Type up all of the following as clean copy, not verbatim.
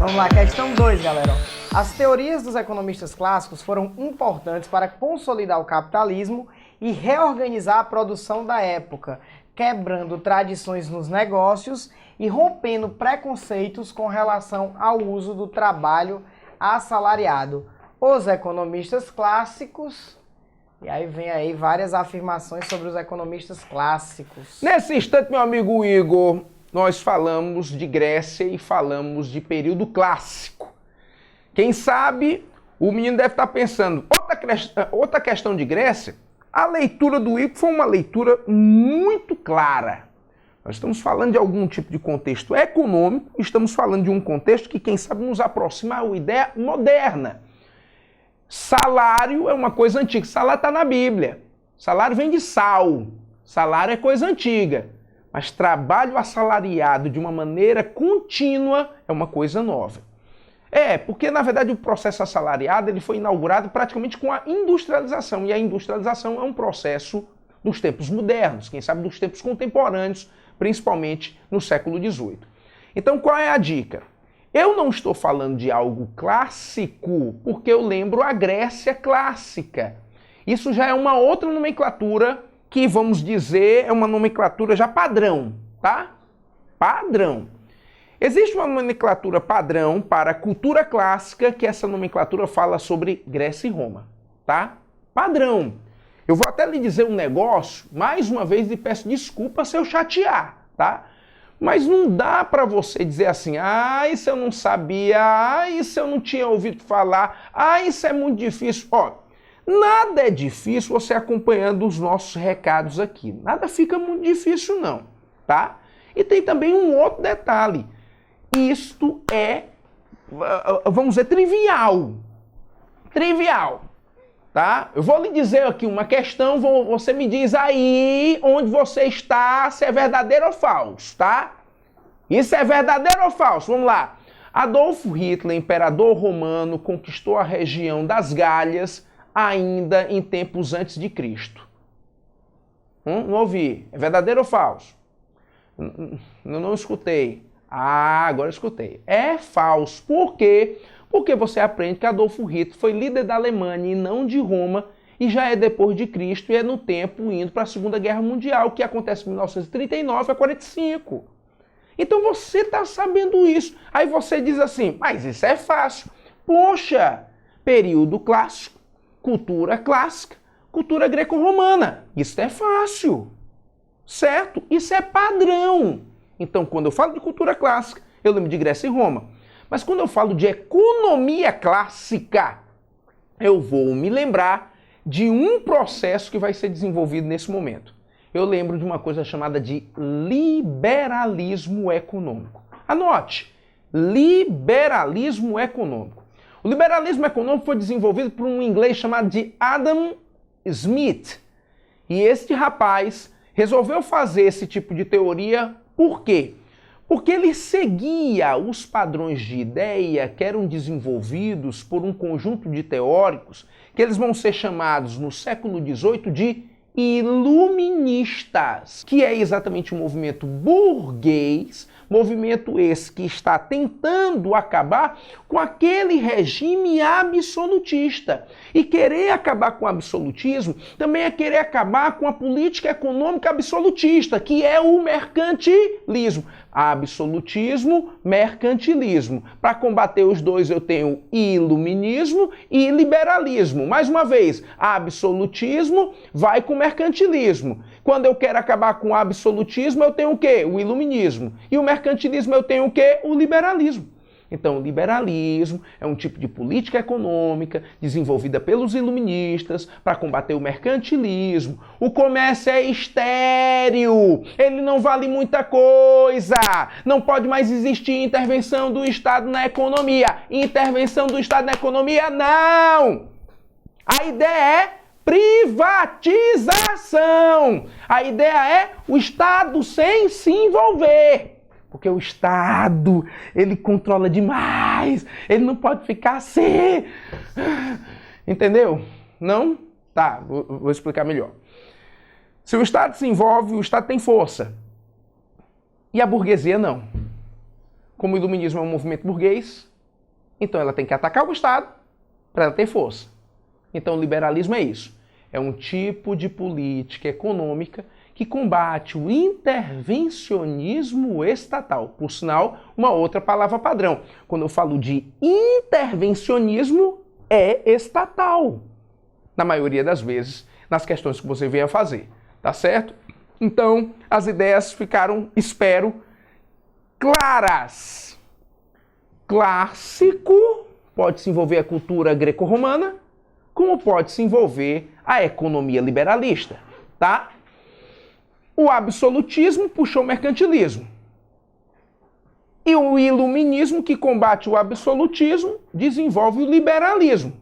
Vamos lá, questão 2, galera. As teorias dos economistas clássicos foram importantes para consolidar o capitalismo e reorganizar a produção da época, quebrando tradições nos negócios e rompendo preconceitos com relação ao uso do trabalho assalariado. Os economistas clássicos... E aí vem aí várias afirmações sobre os economistas clássicos. Nesse instante, meu amigo Igor, nós falamos de Grécia e falamos de período clássico. Quem sabe, o menino deve estar pensando, outra questão de Grécia, a leitura do Igor foi uma leitura muito clara. Nós estamos falando de algum tipo de contexto econômico, estamos falando de um contexto que, quem sabe, nos aproxima a uma ideia moderna. Salário é uma coisa antiga. Salário está na Bíblia. Salário vem de sal. Salário é coisa antiga. Mas trabalho assalariado de uma maneira contínua é uma coisa nova. Porque na verdade o processo assalariado ele foi inaugurado praticamente com a industrialização. E a industrialização é um processo dos tempos modernos, quem sabe dos tempos contemporâneos, principalmente no século XVIII. Então qual é a dica? Eu não estou falando de algo clássico, porque eu lembro a Grécia clássica. Isso já é uma outra nomenclatura que, vamos dizer, é uma nomenclatura já padrão, tá? Padrão. Existe uma nomenclatura padrão para a cultura clássica, que essa nomenclatura fala sobre Grécia e Roma, tá? Padrão. Eu vou até lhe dizer um negócio, mais uma vez lhe peço desculpa se eu chatear, tá? Mas não dá para você dizer assim, isso eu não sabia, isso eu não tinha ouvido falar, isso é muito difícil. Nada é difícil você acompanhando os nossos recados aqui. Nada fica muito difícil não, tá? E tem também um outro detalhe. Isto é, vamos dizer, trivial. Trivial. Tá? Eu vou lhe dizer aqui uma questão, você me diz aí onde você está, se é verdadeiro ou falso, tá? Isso é verdadeiro ou falso? Vamos lá. Adolfo Hitler, imperador romano, conquistou a região das Gálias ainda em tempos antes de Cristo. Não ouvi. É verdadeiro ou falso? Não escutei. Agora eu escutei. É falso. Por quê? Porque você aprende que Adolfo Hitler foi líder da Alemanha e não de Roma, e já é depois de Cristo e é no tempo indo para a Segunda Guerra Mundial, que acontece de 1939 a 45. Então você está sabendo isso. Aí você diz assim, mas isso é fácil. Poxa, período clássico, cultura clássica, cultura greco-romana. Isso é fácil, certo? Isso é padrão. Então quando eu falo de cultura clássica, eu lembro de Grécia e Roma. Mas quando eu falo de economia clássica, eu vou me lembrar de um processo que vai ser desenvolvido nesse momento. Eu lembro de uma coisa chamada de liberalismo econômico. Anote, liberalismo econômico. O liberalismo econômico foi desenvolvido por um inglês chamado de Adam Smith. E este rapaz resolveu fazer esse tipo de teoria, por quê? Porque ele seguia os padrões de ideia que eram desenvolvidos por um conjunto de teóricos que eles vão ser chamados no século XVIII de iluministas, que é exatamente um movimento burguês, movimento esse que está tentando acabar com aquele regime absolutista. E querer acabar com o absolutismo também é querer acabar com a política econômica absolutista, que é o mercantilismo. Absolutismo, mercantilismo. Para combater os dois eu tenho iluminismo e liberalismo. Mais uma vez, absolutismo vai com mercantilismo. Quando eu quero acabar com o absolutismo, eu tenho o quê? O iluminismo. E o mercantilismo eu tenho o quê? O liberalismo. Então, o liberalismo é um tipo de política econômica desenvolvida pelos iluministas para combater o mercantilismo. O comércio é estéril, ele não vale muita coisa. Não pode mais existir intervenção do Estado na economia. Intervenção do Estado na economia, não! A ideia é privatização. A ideia é o Estado sem se envolver. Porque o Estado, ele controla demais. Ele não pode ficar assim. Entendeu? Não? Tá, vou explicar melhor. Se o Estado se envolve, o Estado tem força. E a burguesia não. Como o iluminismo é um movimento burguês, Então ela tem que atacar o Estado para ela ter força. Então o liberalismo é isso. É um tipo de política econômica que combate o intervencionismo estatal. Por sinal, uma outra palavra padrão. Quando eu falo de intervencionismo, é estatal. Na maioria das vezes, nas questões que você venha fazer. Tá certo? Então, as ideias ficaram, espero, claras. Clássico pode se envolver a cultura greco-romana, como pode se envolver a economia liberalista, tá? O absolutismo puxou o mercantilismo. E o iluminismo, que combate o absolutismo, desenvolve o liberalismo,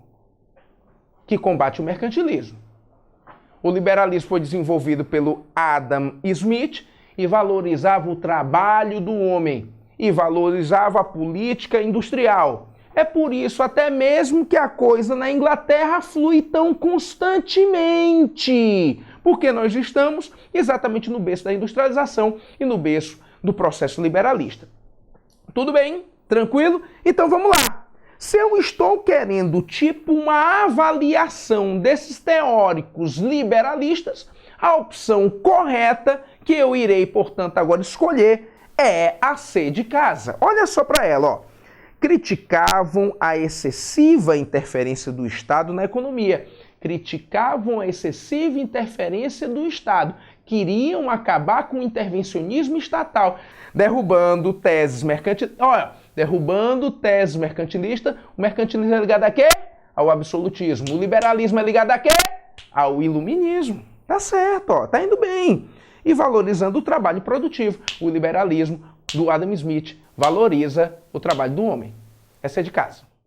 que combate o mercantilismo. O liberalismo foi desenvolvido pelo Adam Smith e valorizava o trabalho do homem e valorizava a política industrial. É por isso até mesmo que a coisa na Inglaterra flui tão constantemente, porque nós estamos exatamente no berço da industrialização e no berço do processo liberalista. Tudo bem? Tranquilo? Então vamos lá. Se eu estou querendo tipo uma avaliação desses teóricos liberalistas, a opção correta que eu irei, portanto, agora escolher é a C de casa. Olha só para ela, ó. Criticavam a excessiva interferência do Estado na economia. Criticavam a excessiva interferência do Estado. Queriam acabar com o intervencionismo estatal, derrubando teses mercantilistas. Olha, derrubando teses mercantilistas. O mercantilismo é ligado a quê? Ao absolutismo. O liberalismo é ligado a quê? Ao iluminismo. Tá certo, ó, tá indo bem. E valorizando o trabalho produtivo. O liberalismo do Adam Smith valoriza o trabalho do homem. Essa é de casa.